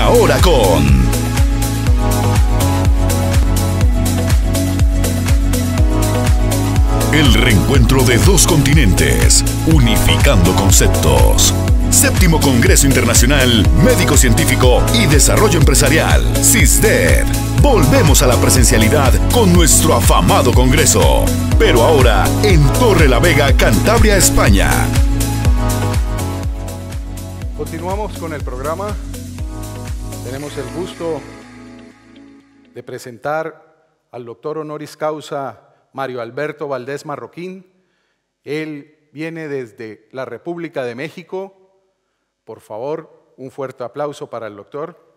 ahora con... El reencuentro de dos continentes, unificando conceptos. Séptimo Congreso Internacional Médico Científico y Desarrollo Empresarial, CISDED. Volvemos a la presencialidad con nuestro afamado congreso, pero ahora en Torre la Vega, Cantabria, España. Continuamos con el programa. Tenemos el gusto de presentar al doctor honoris causa Mario Alberto Valdés Marroquín. Él viene desde la República de México. Por favor, un fuerte aplauso para el doctor.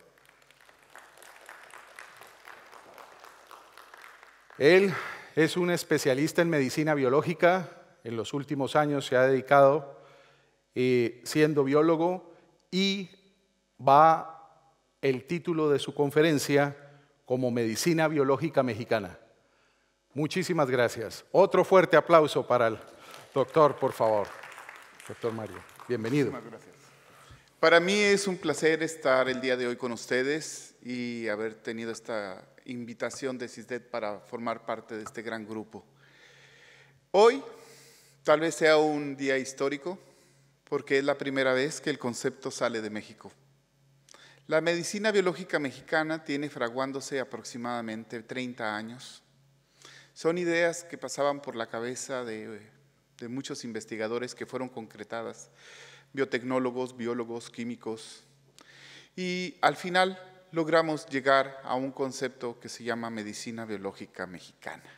Él es un especialista en medicina biológica. En los últimos años se ha dedicado siendo biólogo y va el título de su conferencia como Medicina Biológica Mexicana. Muchísimas gracias. Otro fuerte aplauso para el doctor, por favor. Doctor Mario, bienvenido. Muchísimas gracias. Para mí es un placer estar el día de hoy con ustedes y haber tenido esta invitación de CISDED para formar parte de este gran grupo. Hoy tal vez sea un día histórico porque es la primera vez que el concepto sale de México. La medicina biológica mexicana tiene fraguándose aproximadamente 30 años. Son ideas que pasaban por la cabeza de muchos investigadores que fueron concretadas, biotecnólogos, biólogos, químicos, y al final logramos llegar a un concepto que se llama medicina biológica mexicana.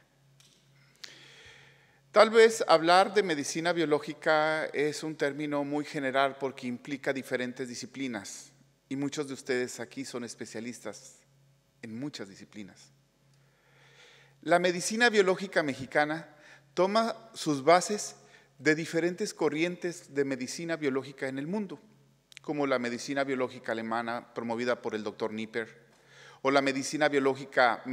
Tal vez hablar de medicina biológica es un término muy general porque implica diferentes disciplinas, y muchos de ustedes aquí son especialistas en muchas disciplinas. La medicina biológica mexicana toma sus bases de diferentes corrientes de medicina biológica en el mundo, como la medicina biológica alemana promovida por el doctor Nipper, o la medicina biológica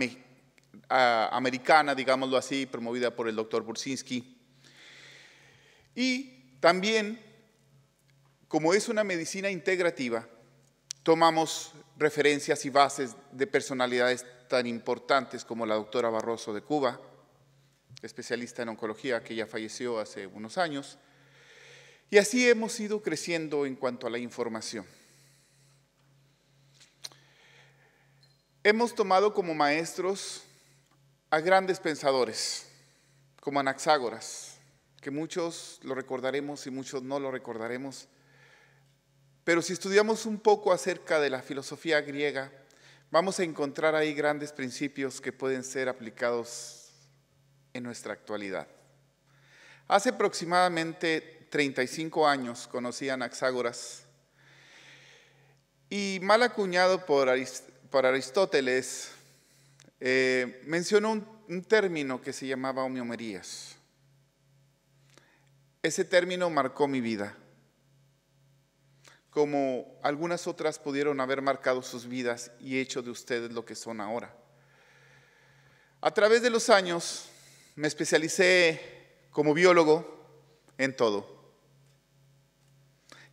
americana, digámoslo así, promovida por el doctor Bursinski. Y también, como es una medicina integrativa, tomamos referencias y bases de personalidades tan importantes como la doctora Barroso de Cuba, especialista en oncología que ya falleció hace unos años, y así hemos ido creciendo en cuanto a la información. Hemos tomado como maestros a grandes pensadores, como Anaxágoras, que muchos lo recordaremos y muchos no lo recordaremos, pero si estudiamos un poco acerca de la filosofía griega, vamos a encontrar ahí grandes principios que pueden ser aplicados en nuestra actualidad. Hace aproximadamente 35 años conocí a Anaxágoras y mal acuñado por Aristóteles, mencionó un término que se llamaba homeomerías. Ese término marcó mi vida, como algunas otras pudieron haber marcado sus vidas y hecho de ustedes lo que son ahora. A través de los años me especialicé como biólogo en todo.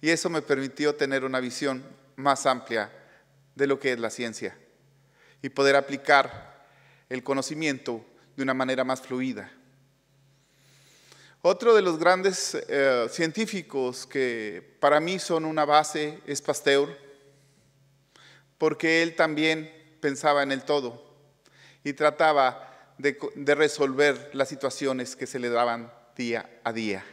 Y eso me permitió tener una visión más amplia de lo que es la ciencia y poder aplicar el conocimiento de una manera más fluida. Otro de los grandes científicos que para mí son una base es Pasteur, porque él también pensaba en el todo y trataba de resolver las situaciones que se le daban día a día.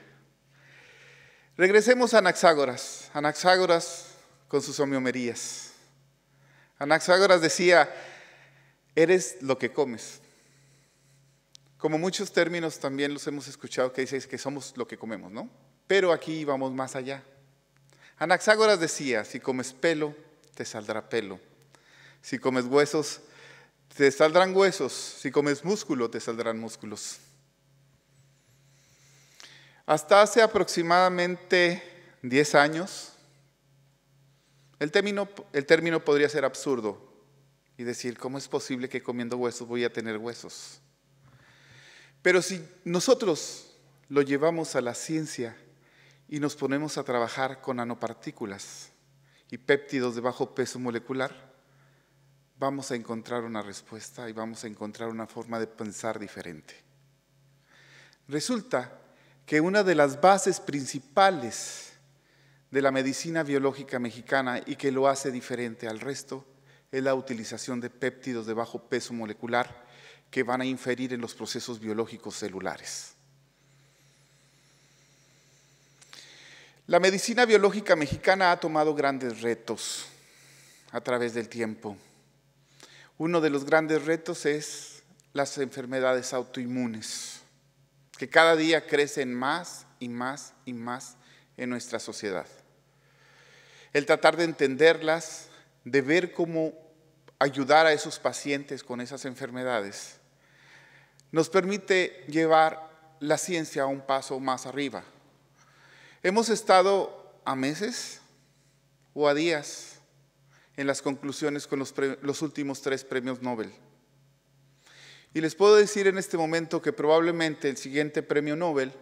Regresemos a Anaxágoras. Anaxágoras con sus homeomerías. Anaxágoras decía, eres lo que comes. Como muchos términos también los hemos escuchado que dicen que somos lo que comemos, ¿no? Pero aquí vamos más allá. Anaxágoras decía, si comes pelo, te saldrá pelo. Si comes huesos, te saldrán huesos. Si comes músculo, te saldrán músculos. Hasta hace aproximadamente 10 años, el término podría ser absurdo y decir, ¿cómo es posible que comiendo huesos voy a tener huesos? Pero si nosotros lo llevamos a la ciencia y nos ponemos a trabajar con nanopartículas y péptidos de bajo peso molecular, vamos a encontrar una respuesta y vamos a encontrar una forma de pensar diferente. Resulta que una de las bases principales de la medicina biológica mexicana y que lo hace diferente al resto es la utilización de péptidos de bajo peso molecular que van a inferir en los procesos biológicos celulares. La medicina biológica mexicana ha tomado grandes retos a través del tiempo. Uno de los grandes retos es las enfermedades autoinmunes, que cada día crecen más y más y más en nuestra sociedad. El tratar de entenderlas, de ver cómo ayudar a esos pacientes con esas enfermedades, nos permite llevar la ciencia a un paso más arriba. Hemos estado a meses o a días en las conclusiones con los últimos 3 premios Nobel. Y les puedo decir en este momento que probablemente el siguiente premio Nobel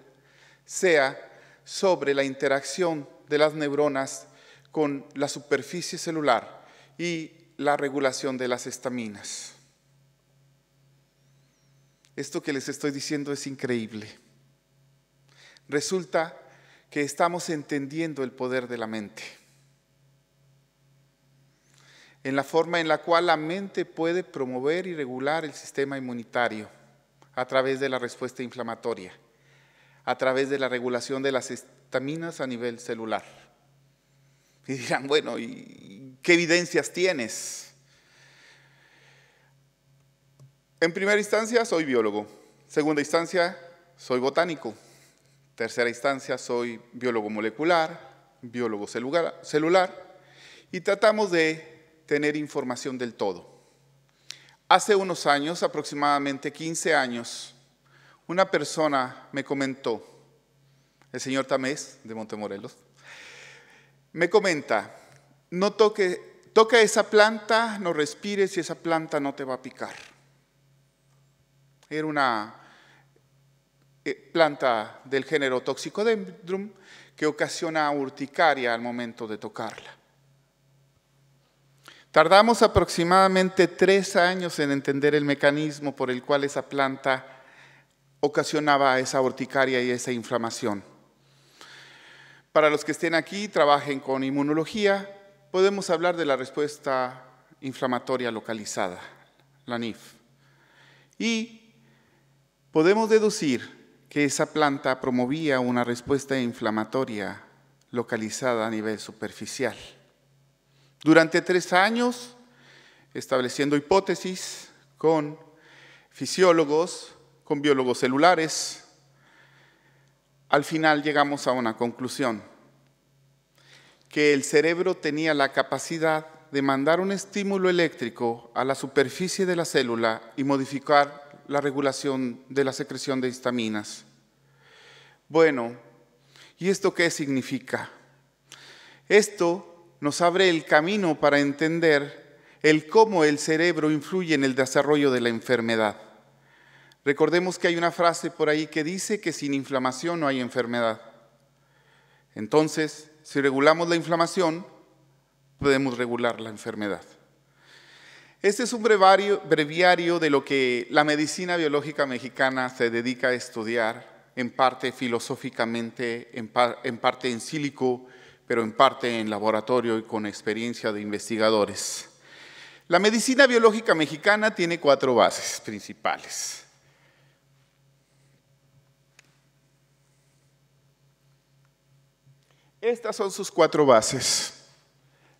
sea sobre la interacción de las neuronas con la superficie celular y la regulación de las estaminas. Esto que les estoy diciendo es increíble. Resulta que estamos entendiendo el poder de la mente, en la forma en la cual la mente puede promover y regular el sistema inmunitario a través de la respuesta inflamatoria, a través de la regulación de las estaminas a nivel celular. Y dirán, bueno, ¿y qué evidencias tienes? En primera instancia, soy biólogo. Segunda instancia, soy botánico. Tercera instancia, soy biólogo molecular, biólogo celular, y tratamos de tener información del todo. Hace unos años, aproximadamente 15 años, una persona me comentó, el señor Tamés de Montemorelos, me comenta, no toca esa planta, no respires y esa planta no te va a picar. Era una planta del género Toxicodendron que ocasiona urticaria al momento de tocarla. Tardamos aproximadamente 3 años en entender el mecanismo por el cual esa planta ocasionaba esa urticaria y esa inflamación. Para los que estén aquí, trabajen con inmunología, podemos hablar de la respuesta inflamatoria localizada, la NIF. Y podemos deducir que esa planta promovía una respuesta inflamatoria localizada a nivel superficial. Durante 3 años, estableciendo hipótesis con fisiólogos, con biólogos celulares, al final llegamos a una conclusión, que el cerebro tenía la capacidad de mandar un estímulo eléctrico a la superficie de la célula y modificar la regulación de la secreción de histaminas. Bueno, ¿y esto qué significa? Esto nos abre el camino para entender cómo el cerebro influye en el desarrollo de la enfermedad. Recordemos que hay una frase por ahí que dice que sin inflamación no hay enfermedad. Entonces, si regulamos la inflamación, podemos regular la enfermedad. Este es un breviario de lo que la medicina biológica mexicana se dedica a estudiar, en parte filosóficamente, en parte en sílico, pero en parte en laboratorio y con experiencia de investigadores. La medicina biológica mexicana tiene 4 bases principales. Estas son sus 4 bases.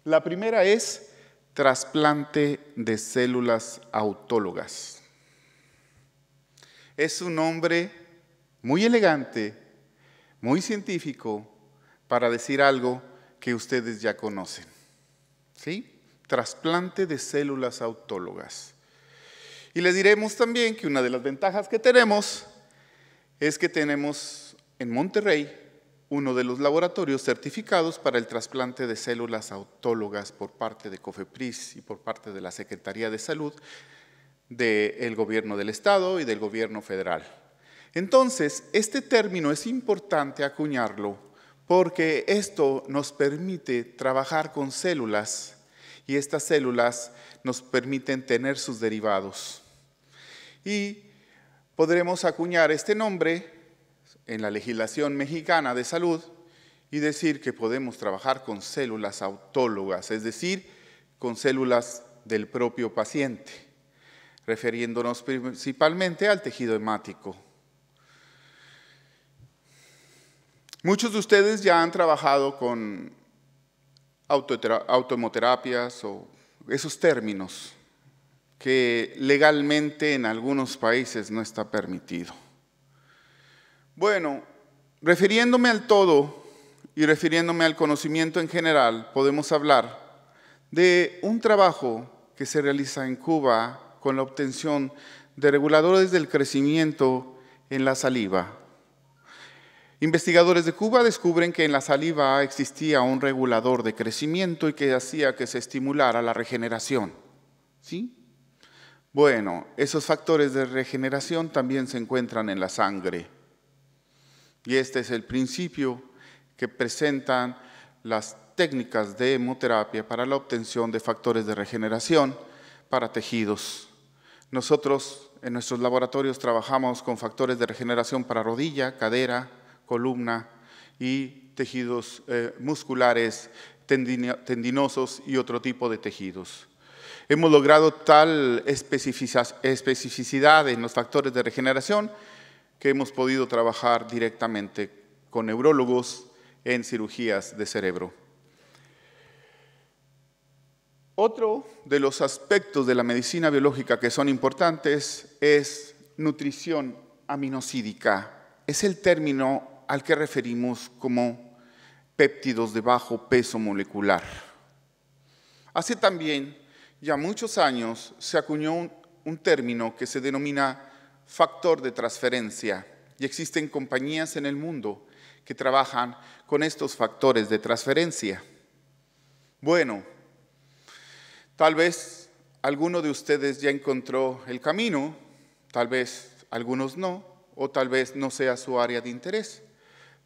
La primera es trasplante de células autólogas. Es un nombre muy elegante, muy científico, para decir algo que ustedes ya conocen. ¿Sí? Trasplante de células autólogas. Y les diremos también que una de las ventajas que tenemos es que tenemos en Monterrey uno de los laboratorios certificados para el trasplante de células autólogas por parte de COFEPRIS y por parte de la Secretaría de Salud del Gobierno del Estado y del Gobierno Federal. Entonces, este término es importante acuñarlo porque esto nos permite trabajar con células y estas células nos permiten tener sus derivados. Y podremos acuñar este nombre en la legislación mexicana de salud y decir que podemos trabajar con células autólogas, es decir, con células del propio paciente, refiriéndonos principalmente al tejido hemático. Muchos de ustedes ya han trabajado con automoterapias o esos términos que legalmente en algunos países no está permitido. Bueno, refiriéndome al todo y refiriéndome al conocimiento en general, podemos hablar de un trabajo que se realiza en Cuba con la obtención de reguladores del crecimiento en la saliva. Investigadores de Cuba descubren que en la saliva existía un regulador de crecimiento y que hacía que se estimulara la regeneración. ¿Sí? Bueno, esos factores de regeneración también se encuentran en la sangre. Y este es el principio que presentan las técnicas de hemoterapia para la obtención de factores de regeneración para tejidos. Nosotros en nuestros laboratorios trabajamos con factores de regeneración para rodilla, cadera, columna y tejidos musculares, tendinosos y otro tipo de tejidos. Hemos logrado tal especificidad en los factores de regeneración que hemos podido trabajar directamente con neurólogos en cirugías de cerebro. Otro de los aspectos de la medicina biológica que son importantes es nutrición aminocídica. Es el término al que referimos como péptidos de bajo peso molecular. Hace también ya muchos años se acuñó un término que se denomina factor de transferencia y existen compañías en el mundo que trabajan con estos factores de transferencia. Bueno, tal vez alguno de ustedes ya encontró el camino, tal vez algunos no, o tal vez no sea su área de interés.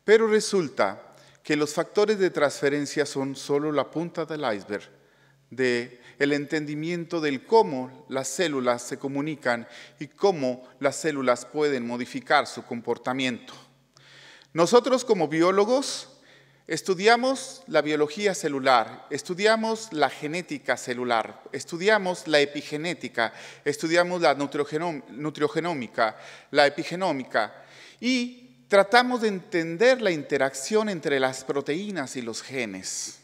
Pero resulta que los factores de transferencia son solo la punta del iceberg del entendimiento del cómo las células se comunican y cómo las células pueden modificar su comportamiento. Nosotros como biólogos estudiamos la biología celular, estudiamos la genética celular, estudiamos la epigenética, estudiamos la nutriogenómica, la epigenómica y tratamos de entender la interacción entre las proteínas y los genes.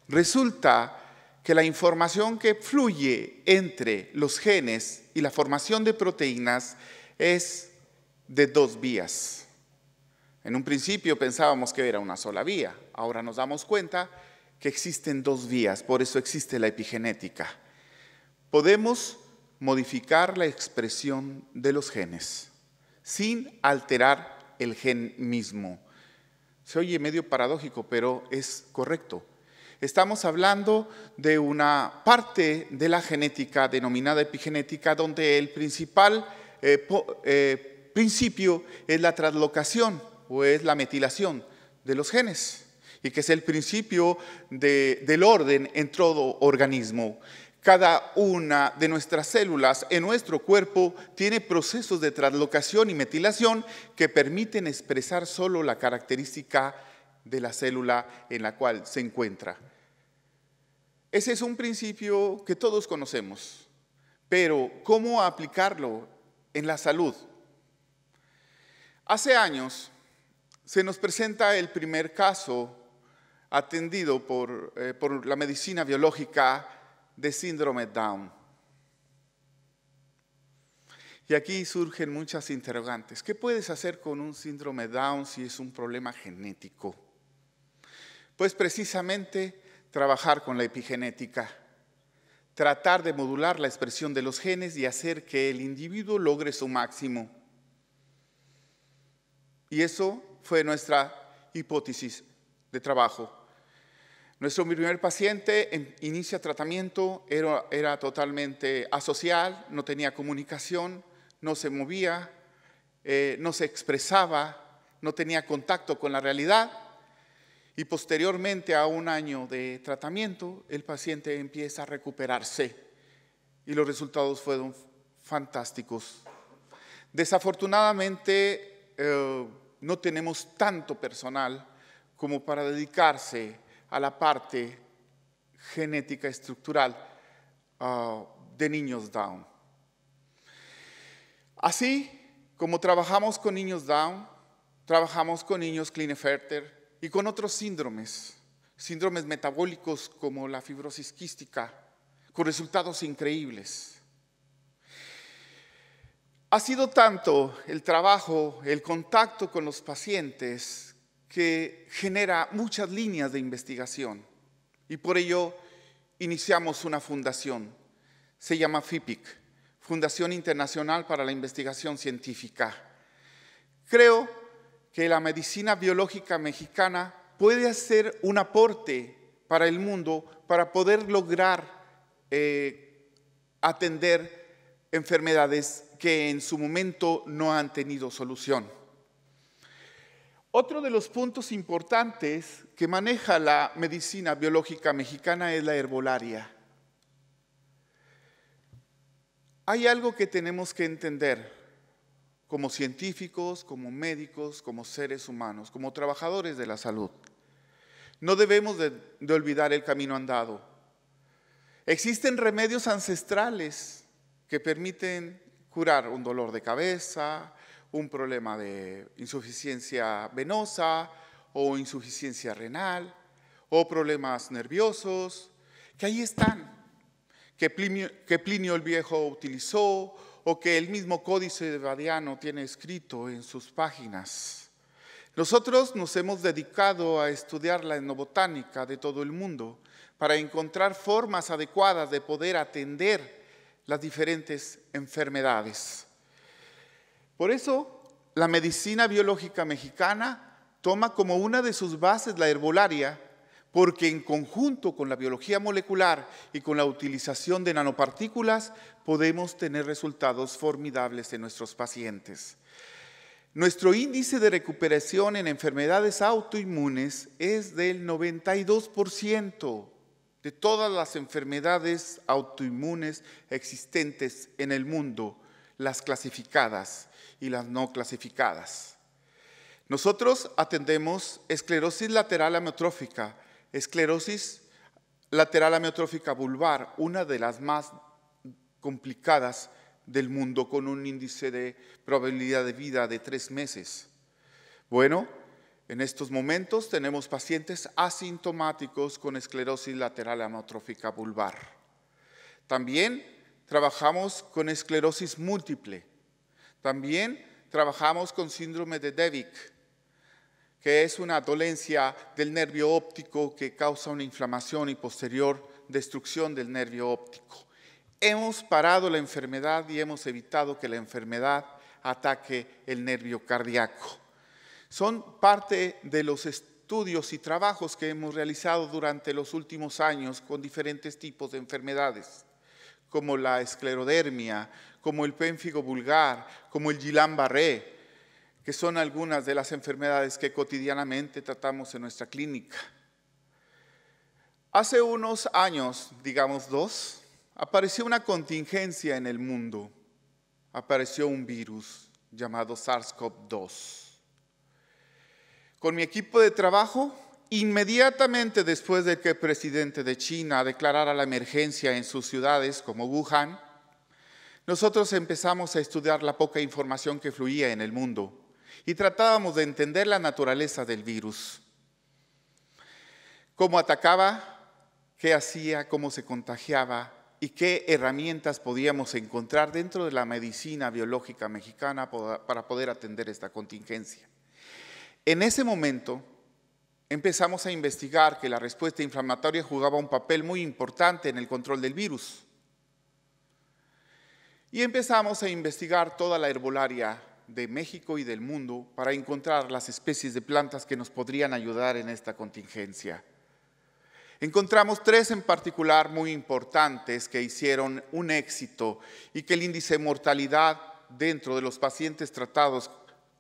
Resulta que la información que fluye entre los genes y la formación de proteínas es de dos vías. En un principio pensábamos que era una sola vía, ahora nos damos cuenta que existen dos vías, por eso existe la epigenética. Podemos modificar la expresión de los genes sin alterar el gen mismo. Se oye medio paradójico, pero es correcto. Estamos hablando de una parte de la genética denominada epigenética donde el principal principio es la translocación o es la metilación de los genes y que es el principio del orden en todo organismo. Cada una de nuestras células en nuestro cuerpo tiene procesos de translocación y metilación que permiten expresar solo la característica de la célula en la cual se encuentra. Ese es un principio que todos conocemos, pero ¿cómo aplicarlo en la salud? Hace años se nos presenta el primer caso atendido por la medicina biológica de síndrome Down. Y aquí surgen muchas interrogantes. ¿Qué puedes hacer con un síndrome Down si es un problema genético? Pues precisamente trabajar con la epigenética, tratar de modular la expresión de los genes y hacer que el individuo logre su máximo. Y eso fue nuestra hipótesis de trabajo. Nuestro primer paciente inicia tratamiento, era totalmente asocial, no tenía comunicación, no se movía, no se expresaba, no tenía contacto con la realidad. y posteriormente a un año de tratamiento, el paciente empieza a recuperarse y los resultados fueron fantásticos. Desafortunadamente, no tenemos tanto personal como para dedicarse a la parte genética estructural de niños Down. Así como trabajamos con niños Down, trabajamos con niños Klinefelter y con otros síndromes metabólicos como la fibrosis quística, con resultados increíbles. Ha sido tanto el trabajo, el contacto con los pacientes que genera muchas líneas de investigación y por ello iniciamos una fundación, se llama FIPIC, Fundación Internacional para la Investigación Científica. Creo que la medicina biológica mexicana puede hacer un aporte para el mundo para poder lograr atender enfermedades que en su momento no han tenido solución. Otro de los puntos importantes que maneja la medicina biológica mexicana es la herbolaria. Hay algo que tenemos que entender como científicos, como médicos, como seres humanos, como trabajadores de la salud. No debemos de olvidar el camino andado. Existen remedios ancestrales que permiten curar un dolor de cabeza, un problema de insuficiencia venosa o insuficiencia renal o problemas nerviosos, que ahí están, que Plinio el Viejo utilizó o que el mismo Códice de Badiano tiene escrito en sus páginas. Nosotros nos hemos dedicado a estudiar la etnobotánica de todo el mundo para encontrar formas adecuadas de poder atender las diferentes enfermedades. Por eso, la medicina biológica mexicana toma como una de sus bases la herbolaria, porque en conjunto con la biología molecular y con la utilización de nanopartículas podemos tener resultados formidables en nuestros pacientes. Nuestro índice de recuperación en enfermedades autoinmunes es del 92% de todas las enfermedades autoinmunes existentes en el mundo, las clasificadas y las no clasificadas. Nosotros atendemos esclerosis lateral amiotrófica, esclerosis lateral amiotrófica vulvar, una de las más complicadas del mundo, con un índice de probabilidad de vida de 3 meses. Bueno, en estos momentos tenemos pacientes asintomáticos con esclerosis lateral amiotrófica vulvar. También trabajamos con esclerosis múltiple. También trabajamos con síndrome de Devic, que es una dolencia del nervio óptico que causa una inflamación y posterior destrucción del nervio óptico. Hemos parado la enfermedad y hemos evitado que la enfermedad ataque el nervio cardíaco. Son parte de los estudios y trabajos que hemos realizado durante los últimos años con diferentes tipos de enfermedades, como la esclerodermia, como el pénfigo vulgar, como el Guillain-Barré, que son algunas de las enfermedades que cotidianamente tratamos en nuestra clínica. Hace unos años, digamos 2, apareció una contingencia en el mundo. Apareció un virus llamado SARS-CoV-2. Con mi equipo de trabajo, inmediatamente después de que el presidente de China declarara la emergencia en sus ciudades como Wuhan, nosotros empezamos a estudiar la poca información que fluía en el mundo y tratábamos de entender la naturaleza del virus. Cómo atacaba, qué hacía, cómo se contagiaba y qué herramientas podíamos encontrar dentro de la medicina biológica mexicana para poder atender esta contingencia. En ese momento empezamos a investigar que la respuesta inflamatoria jugaba un papel muy importante en el control del virus. Y empezamos a investigar toda la herbolaria de México y del mundo para encontrar las especies de plantas que nos podrían ayudar en esta contingencia. Encontramos 3 en particular muy importantes que hicieron un éxito y que el índice de mortalidad dentro de los pacientes tratados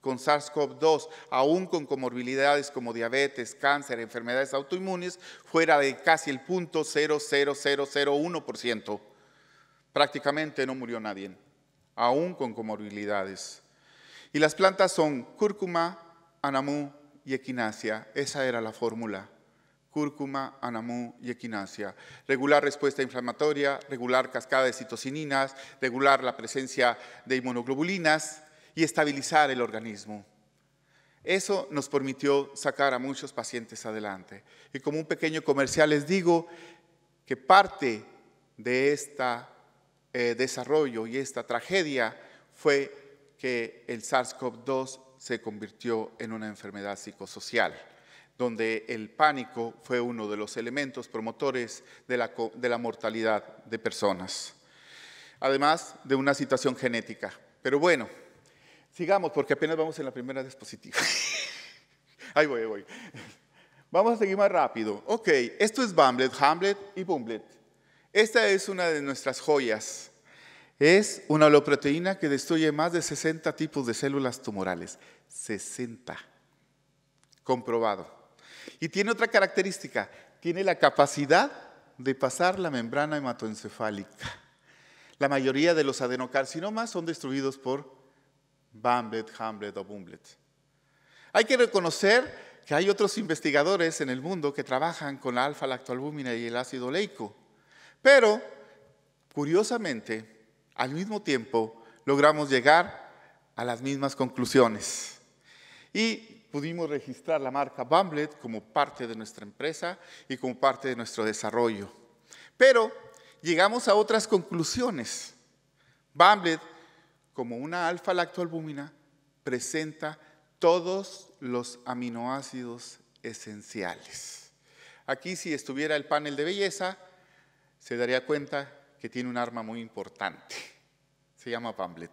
con SARS-CoV-2, aún con comorbilidades como diabetes, cáncer, enfermedades autoinmunes, fuera de casi el 0.00001%. Prácticamente no murió nadie, aún con comorbilidades. Y las plantas son cúrcuma, anamú y equinacia. Esa era la fórmula. Cúrcuma, anamú y equinacia. Regular respuesta inflamatoria, regular cascada de citocininas, regular la presencia de inmunoglobulinas y estabilizar el organismo. Eso nos permitió sacar a muchos pacientes adelante. Y como un pequeño comercial les digo que parte de este desarrollo y esta tragedia fue que el SARS-CoV-2 se convirtió en una enfermedad psicosocial, donde el pánico fue uno de los elementos promotores de la mortalidad de personas, además de una situación genética. Pero bueno, sigamos porque apenas vamos en la primera diapositiva. Ahí voy. Vamos a seguir más rápido. Ok, esto es Bumbled, Hamlet y Bumblet. Esta es una de nuestras joyas. Es una oleoproteína que destruye más de 60 tipos de células tumorales. 60. Comprobado. Y tiene otra característica. Tiene la capacidad de pasar la membrana hematoencefálica. La mayoría de los adenocarcinomas son destruidos por Bumbled, Hamlet o Bumblet. Hay que reconocer que hay otros investigadores en el mundo que trabajan con la alfa-lactoalbúmina y el ácido oleico. Pero, curiosamente, al mismo tiempo, logramos llegar a las mismas conclusiones. Y pudimos registrar la marca Bumblet como parte de nuestra empresa y como parte de nuestro desarrollo. Pero llegamos a otras conclusiones. Bumblet, como una alfa-lactoalbúmina, presenta todos los aminoácidos esenciales. Aquí, si estuviera el panel de belleza, se daría cuenta que tiene un arma muy importante. Se llama Bumblet.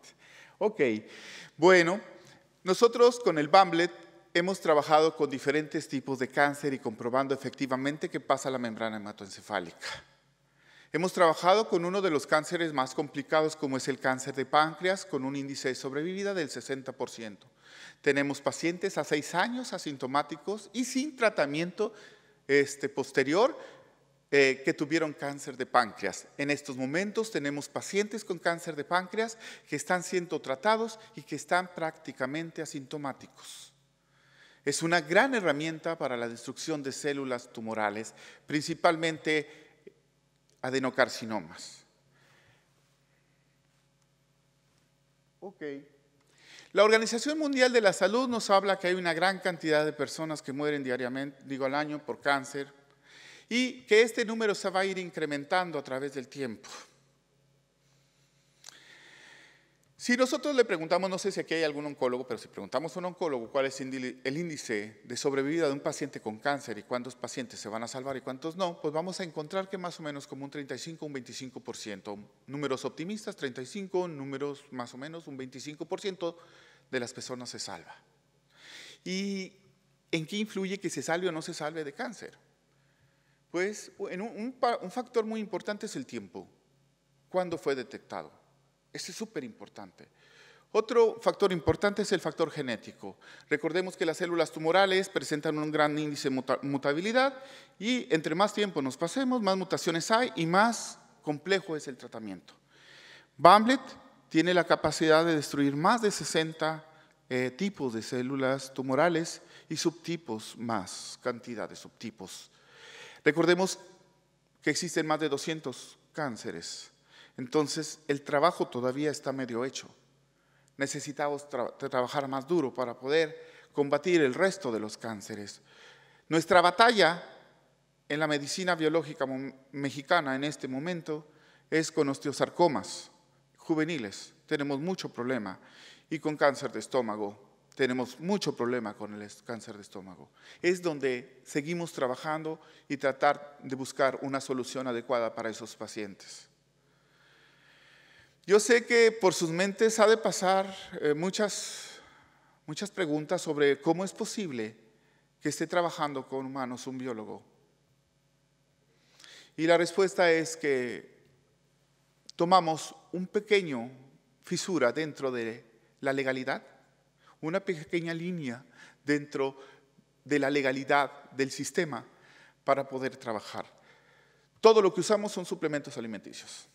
Ok, bueno, nosotros con el Bumblet hemos trabajado con diferentes tipos de cáncer y comprobando efectivamente que pasa la membrana hematoencefálica. Hemos trabajado con uno de los cánceres más complicados como es el cáncer de páncreas con un índice de sobrevida del 60%. Tenemos pacientes a 6 años asintomáticos y sin tratamiento posterior que tuvieron cáncer de páncreas. En estos momentos tenemos pacientes con cáncer de páncreas que están siendo tratados y que están prácticamente asintomáticos. Es una gran herramienta para la destrucción de células tumorales, principalmente adenocarcinomas. Ok. La Organización Mundial de la Salud nos habla que hay una gran cantidad de personas que mueren diariamente, al año por cáncer, y que este número se va a ir incrementando a través del tiempo. Si nosotros le preguntamos, no sé si aquí hay algún oncólogo, pero si preguntamos a un oncólogo cuál es el índice de sobrevida de un paciente con cáncer y cuántos pacientes se van a salvar y cuántos no, pues vamos a encontrar que más o menos como un 35, un 25%. Números optimistas, 35, números más o menos un 25% de las personas se salva. ¿Y en qué influye que se salve o no se salve de cáncer? Pues un factor muy importante es el tiempo. ¿Cuándo fue detectado? Eso es súper importante. Otro factor importante es el factor genético. Recordemos que las células tumorales presentan un gran índice de mutabilidad y entre más tiempo nos pasemos, más mutaciones hay y más complejo es el tratamiento. Bumblet tiene la capacidad de destruir más de 60 tipos de células tumorales y subtipos más, cantidad de subtipos. Recordemos que existen más de 200 cánceres. Entonces, el trabajo todavía está medio hecho. Necesitamos trabajar más duro para poder combatir el resto de los cánceres. Nuestra batalla en la medicina biológica mexicana en este momento es con osteosarcomas juveniles. Tenemos mucho problema. Y con cáncer de estómago. Tenemos mucho problema con el cáncer de estómago. Es donde seguimos trabajando y tratar de buscar una solución adecuada para esos pacientes. Yo sé que por sus mentes ha de pasar muchas preguntas sobre cómo es posible que esté trabajando con humanos un biólogo. Y la respuesta es que tomamos un pequeño fisura dentro de la legalidad, una pequeña línea dentro de la legalidad del sistema para poder trabajar. Todo lo que usamos son suplementos alimenticios,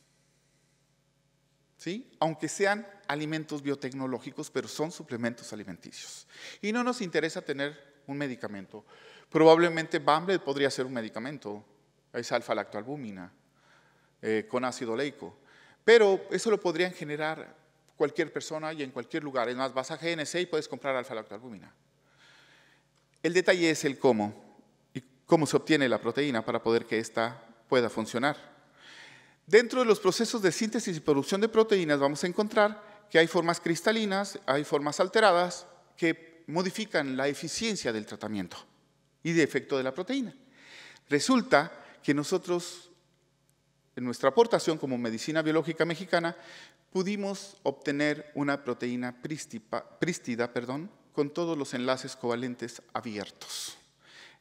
¿sí? Aunque sean alimentos biotecnológicos, pero son suplementos alimenticios. Y no nos interesa tener un medicamento. Probablemente Bumble podría ser un medicamento, es alfa-lactoalbúmina con ácido oleico, pero eso lo podrían generar cualquier persona y en cualquier lugar. Es más, vas a GNC y puedes comprar alfa-lactoalbúmina. El detalle es el cómo y cómo se obtiene la proteína para poder que ésta pueda funcionar. Dentro de los procesos de síntesis y producción de proteínas vamos a encontrar que hay formas cristalinas, hay formas alteradas que modifican la eficiencia del tratamiento y de efecto de la proteína. Resulta que nosotros, en nuestra aportación como medicina biológica mexicana, pudimos obtener una proteína prístida, con todos los enlaces covalentes abiertos.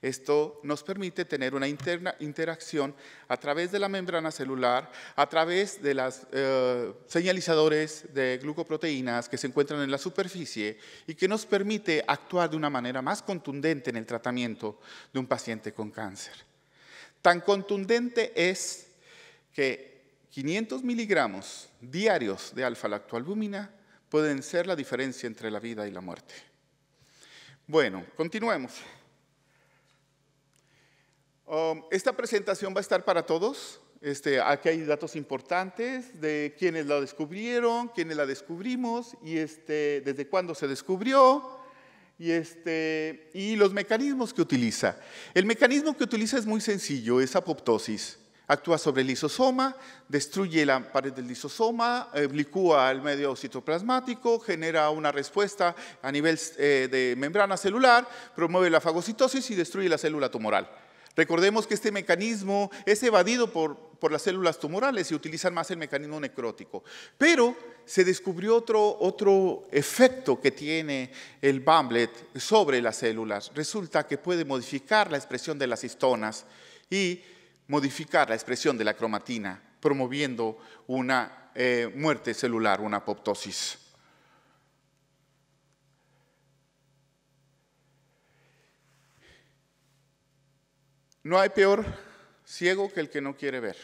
Esto nos permite tener una interacción a través de la membrana celular, a través de los señalizadores de glucoproteínas que se encuentran en la superficie y que nos permite actuar de una manera más contundente en el tratamiento de un paciente con cáncer. Tan contundente es que 500 miligramos diarios de alfa-lactoalbúmina pueden ser la diferencia entre la vida y la muerte. Bueno, continuemos. Esta presentación va a estar para todos. Aquí hay datos importantes de quiénes la descubrieron, quiénes la descubrimos y desde cuándo se descubrió y los mecanismos que utiliza. El mecanismo que utiliza es muy sencillo, es apoptosis. Actúa sobre el lisosoma, destruye la pared del lisosoma, licúa el medio citoplasmático, genera una respuesta a nivel de membrana celular, promueve la fagocitosis y destruye la célula tumoral. Recordemos que este mecanismo es evadido por las células tumorales y utilizan más el mecanismo necrótico. Pero se descubrió otro efecto que tiene el Bumblet sobre las células. Resulta que puede modificar la expresión de las histonas y modificar la expresión de la cromatina, promoviendo una muerte celular, una apoptosis. No hay peor ciego que el que no quiere ver.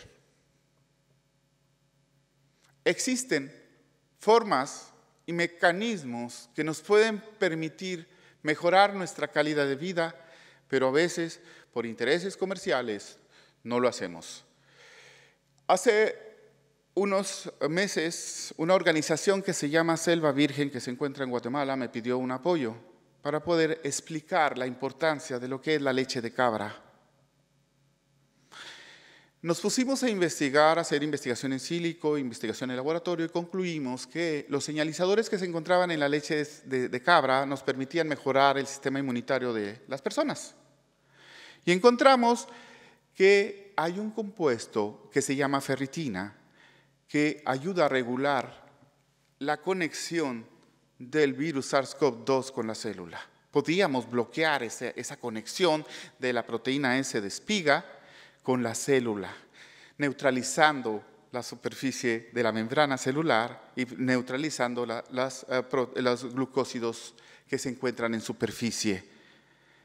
Existen formas y mecanismos que nos pueden permitir mejorar nuestra calidad de vida, pero a veces, por intereses comerciales, no lo hacemos. Hace unos meses, una organización que se llama Selva Virgen, que se encuentra en Guatemala, me pidió un apoyo para poder explicar la importancia de lo que es la leche de cabra. Nos pusimos a investigar, a hacer investigación en sílico, investigación en laboratorio y concluimos que los señalizadores que se encontraban en la leche de cabra nos permitían mejorar el sistema inmunitario de las personas. Y encontramos que hay un compuesto que se llama ferritina que ayuda a regular la conexión del virus SARS-CoV-2 con la célula. Podíamos bloquear esa conexión de la proteína S de espiga con la célula, neutralizando la superficie de la membrana celular y neutralizando los glucósidos que se encuentran en superficie.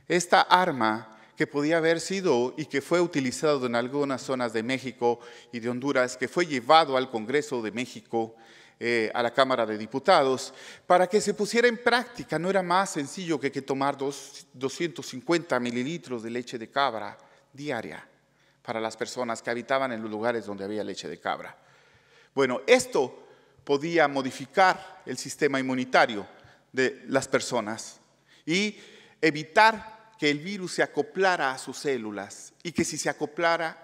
Esta arma que podía haber sido y que fue utilizado en algunas zonas de México y de Honduras, que fue llevado al Congreso de México, a la Cámara de Diputados, para que se pusiera en práctica. No era más sencillo que tomar 250 mililitros de leche de cabra diaria para las personas que habitaban en los lugares donde había leche de cabra. Bueno, esto podía modificar el sistema inmunitario de las personas y evitar que el virus se acoplara a sus células y que si se acoplaba,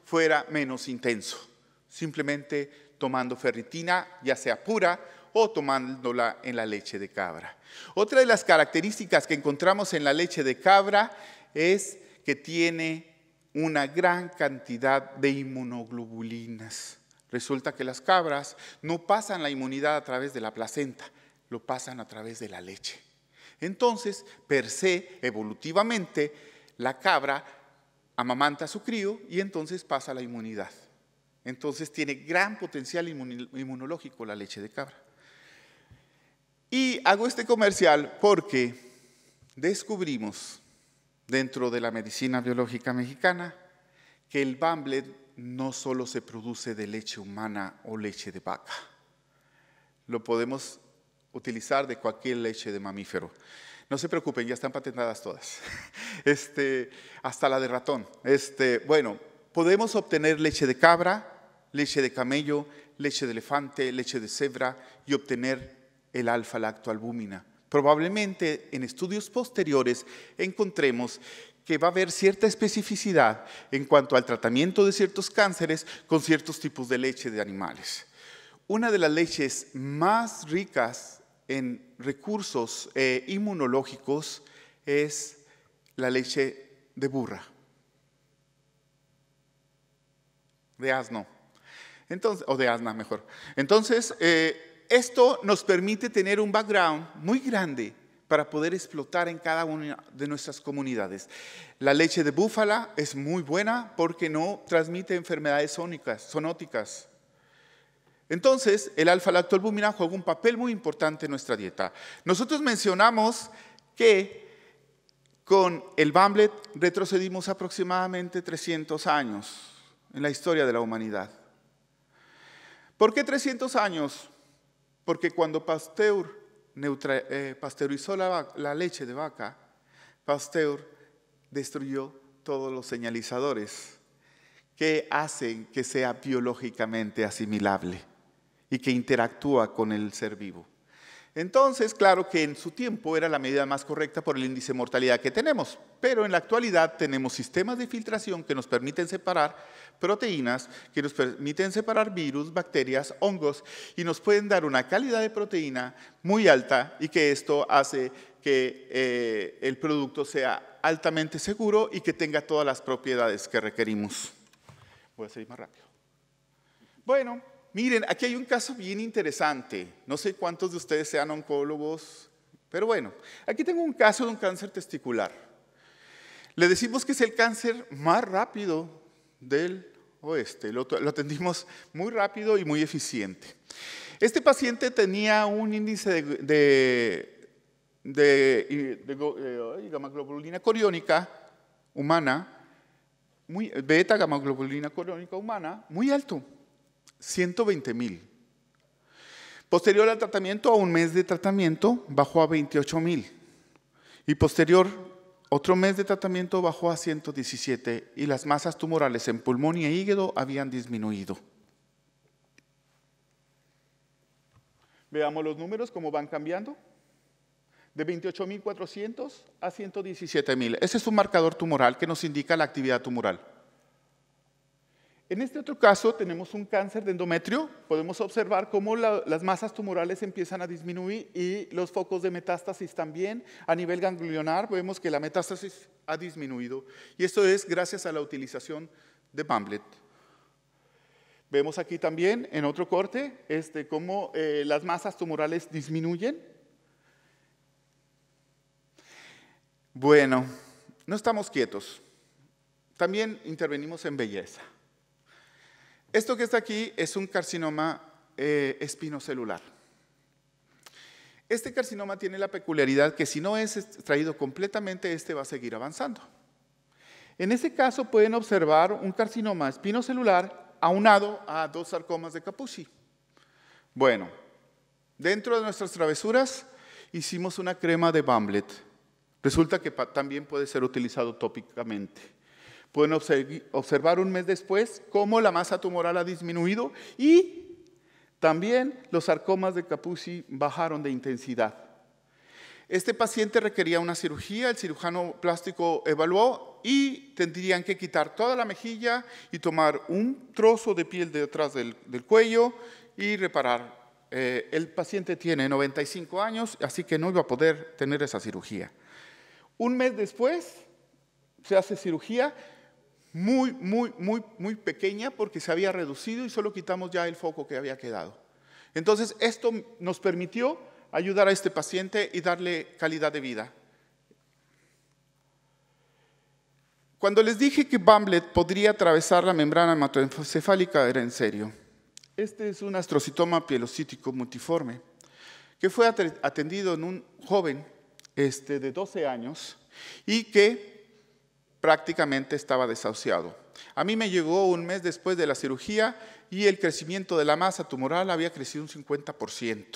fuera menos intenso, simplemente tomando ferritina, ya sea pura o tomándola en la leche de cabra. Otra de las características que encontramos en la leche de cabra es que tiene una gran cantidad de inmunoglobulinas. Resulta que las cabras no pasan la inmunidad a través de la placenta, lo pasan a través de la leche. Entonces, per se, evolutivamente, la cabra amamanta a su crío y entonces pasa la inmunidad. Entonces tiene gran potencial inmunológico la leche de cabra. Y hago este comercial porque descubrimos dentro de la medicina biológica mexicana que el Bambled no solo se produce de leche humana o leche de vaca. Lo podemos utilizar de cualquier leche de mamífero. No se preocupen, ya están patentadas todas. Hasta la de ratón. Bueno, podemos obtener leche de cabra, leche de camello, leche de elefante, leche de cebra y obtener el alfa-lactoalbúmina. Probablemente en estudios posteriores encontremos que va a haber cierta especificidad en cuanto al tratamiento de ciertos cánceres con ciertos tipos de leche de animales. Una de las leches más ricas en recursos inmunológicos es la leche de burra, de asno, o de asna mejor. Entonces, esto nos permite tener un background muy grande para poder explotar en cada una de nuestras comunidades. La leche de búfala es muy buena porque no transmite enfermedades zoonóticas. Entonces, el alfa-lactoalbúmina juega un papel muy importante en nuestra dieta. Nosotros mencionamos que con el Bambled retrocedimos aproximadamente 300 años en la historia de la humanidad. ¿Por qué 300 años? Porque cuando pasteurizó la leche de vaca, Pasteur destruyó todos los señalizadores que hacen que sea biológicamente asimilable y que interactúa con el ser vivo. Entonces, claro que en su tiempo era la medida más correcta por el índice de mortalidad que tenemos, pero en la actualidad tenemos sistemas de filtración que nos permiten separar proteínas, que nos permiten separar virus, bacterias, hongos, y nos pueden dar una calidad de proteína muy alta y que esto hace que el producto sea altamente seguro y que tenga todas las propiedades que requerimos. Voy a seguir más rápido. Bueno, miren, aquí hay un caso bien interesante. No sé cuántos de ustedes sean oncólogos, pero bueno, aquí tengo un caso de un cáncer testicular. Le decimos que es el cáncer más rápido del oeste. Lo atendimos muy rápido y muy eficiente. Este paciente tenía un índice de gamma-globulina coriónica humana, beta-gamma-globulina coriónica humana, muy alto. 120,000. Posterior al tratamiento, a un mes de tratamiento, bajó a 28,000. Y posterior, otro mes de tratamiento bajó a 117 y las masas tumorales en pulmón y hígado habían disminuido. Veamos los números, cómo van cambiando. De 28,400 a 117,000. Ese es un marcador tumoral que nos indica la actividad tumoral. En este otro caso tenemos un cáncer de endometrio. Podemos observar cómo las masas tumorales empiezan a disminuir y los focos de metástasis también. A nivel ganglionar vemos que la metástasis ha disminuido. Y esto es gracias a la utilización de Bambled. Vemos aquí también en otro corte cómo las masas tumorales disminuyen. Bueno, no estamos quietos. También intervenimos en belleza. Esto que está aquí es un carcinoma espinocelular. Este carcinoma tiene la peculiaridad que si no es extraído completamente, va a seguir avanzando. En ese caso pueden observar un carcinoma espinocelular aunado a 2 sarcomas de Kaposi. Bueno, dentro de nuestras travesuras hicimos una crema de Bambled. Resulta que también puede ser utilizado tópicamente. Pueden observar un mes después cómo la masa tumoral ha disminuido y también los sarcomas de Kaposi bajaron de intensidad. Este paciente requería una cirugía, el cirujano plástico evaluó y tendrían que quitar toda la mejilla y tomar un trozo de piel detrás del cuello y reparar. El paciente tiene 95 años, así que no iba a poder tener esa cirugía. Un mes después se hace cirugía muy pequeña porque se había reducido y solo quitamos ya el foco que había quedado. Entonces, esto nos permitió ayudar a este paciente y darle calidad de vida. Cuando les dije que Bambled podría atravesar la membrana hematoencefálica, era en serio. Este es un astrocitoma pielocítico multiforme que fue atendido en un joven de 12 años y que prácticamente estaba desahuciado. A mí me llegó un mes después de la cirugía y el crecimiento de la masa tumoral había crecido un 50%.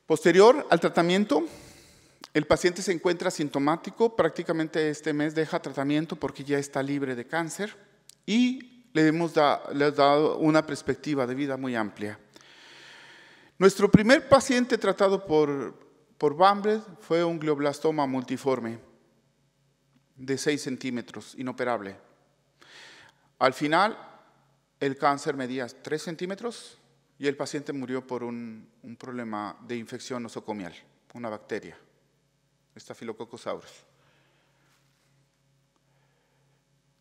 Posterior al tratamiento, el paciente se encuentra asintomático, prácticamente este mes deja tratamiento porque ya está libre de cáncer y le hemos dado una perspectiva de vida muy amplia. Nuestro primer paciente tratado por Bambred fue un glioblastoma multiforme de 6 centímetros, inoperable. Al final, el cáncer medía 3 centímetros y el paciente murió por un problema de infección nosocomial, una bacteria, Staphylococcus aureus.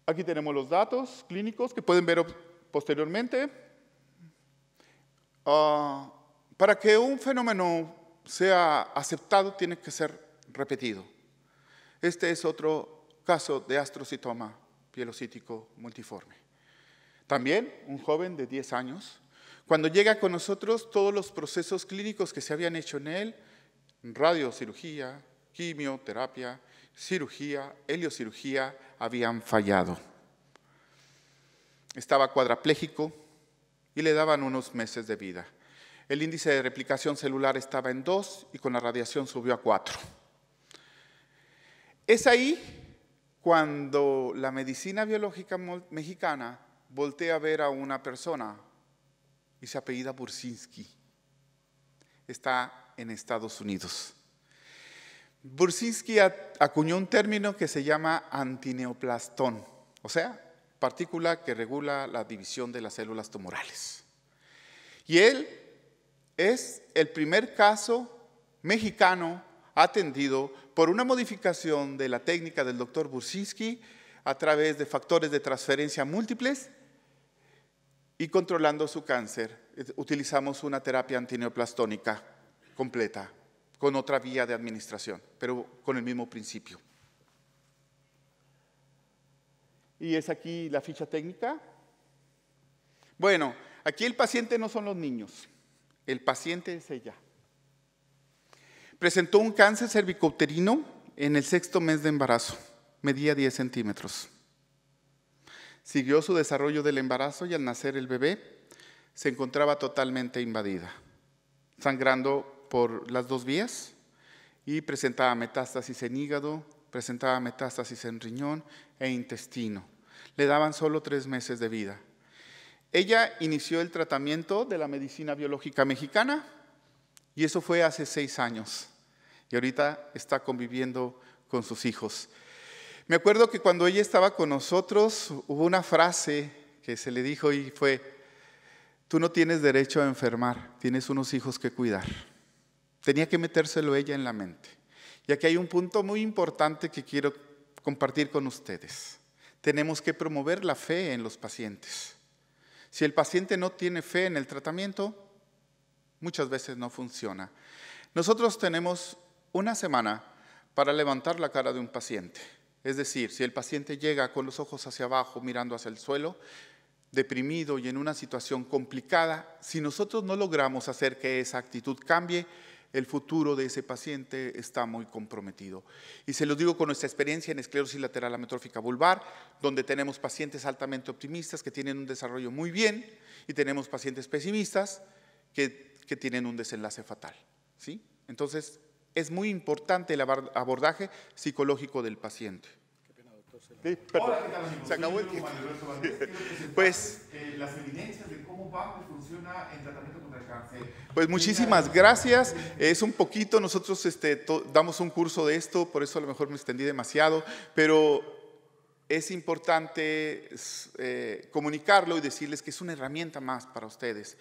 Aquí tenemos los datos clínicos que pueden ver posteriormente. Para que un fenómeno sea aceptado, tiene que ser repetido. Este es otro caso de astrocitoma pielocítico multiforme. También un joven de 10 años. Cuando llega con nosotros, todos los procesos clínicos que se habían hecho en él, radiocirugía, quimioterapia, cirugía, heliocirugía, habían fallado. Estaba cuadraplégico y le daban unos meses de vida. El índice de replicación celular estaba en 2 y con la radiación subió a 4. Es ahí cuando la medicina biológica mexicana voltea a ver a una persona y se apellida Burzyński. Está en Estados Unidos. Burzyński acuñó un término que se llama antineoplastón, o sea, partícula que regula la división de las células tumorales. Y él es el primer caso mexicano atendido por una modificación de la técnica del doctor Burzyński a través de factores de transferencia múltiples y controlando su cáncer. Utilizamos una terapia antineoplastónica completa, con otra vía de administración, pero con el mismo principio. Y es aquí la ficha técnica. Bueno, aquí el paciente no son los niños, el paciente es ella. Presentó un cáncer cervicouterino en el 6º mes de embarazo, medía 10 centímetros. Siguió su desarrollo del embarazo y al nacer el bebé se encontraba totalmente invadida, sangrando por las 2 vías y presentaba metástasis en hígado, presentaba metástasis en riñón e intestino. Le daban solo 3 meses de vida. Ella inició el tratamiento de la medicina biológica mexicana y eso fue hace 6 años. Y ahorita está conviviendo con sus hijos. Me acuerdo que cuando ella estaba con nosotros hubo una frase que se le dijo y fue: tú no tienes derecho a enfermar, tienes unos hijos que cuidar. Tenía que metérselo ella en la mente. Y aquí hay un punto muy importante que quiero compartir con ustedes. Tenemos que promover la fe en los pacientes. Si el paciente no tiene fe en el tratamiento, muchas veces no funciona. Nosotros tenemos una semana para levantar la cara de un paciente. Es decir, si el paciente llega con los ojos hacia abajo, mirando hacia el suelo, deprimido y en una situación complicada, si nosotros no logramos hacer que esa actitud cambie, el futuro de ese paciente está muy comprometido. Y se los digo con nuestra experiencia en esclerosis lateral amiotrófica vulvar, donde tenemos pacientes altamente optimistas que tienen un desarrollo muy bien y tenemos pacientes pesimistas que tienen un desenlace fatal, ¿sí? Entonces, es muy importante el abordaje psicológico del paciente. Sí, perdón. Hola, ¿qué tal, amigos? Se acabó el tiempo. Pues las evidencias de cómo Bambred funciona en tratamiento contra el cáncer. Pues muchísimas gracias. Es un poquito, nosotros damos un curso de esto, por eso a lo mejor me extendí demasiado, pero es importante comunicarlo y decirles que es una herramienta más para ustedes.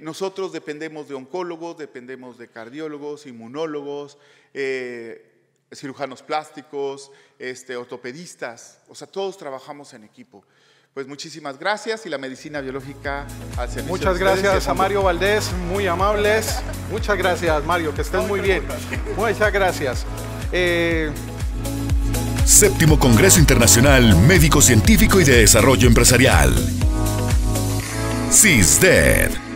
Nosotros dependemos de oncólogos, dependemos de cardiólogos, inmunólogos, cirujanos plásticos, ortopedistas, o sea, todos trabajamos en equipo. Pues muchísimas gracias y la medicina biológica al servicio. Muchas gracias a Mario Valdés, muy amables. Muchas gracias, Mario, que estés muy bien. Muchas gracias. Séptimo Congreso Internacional Médico Científico y de Desarrollo Empresarial. CISDED.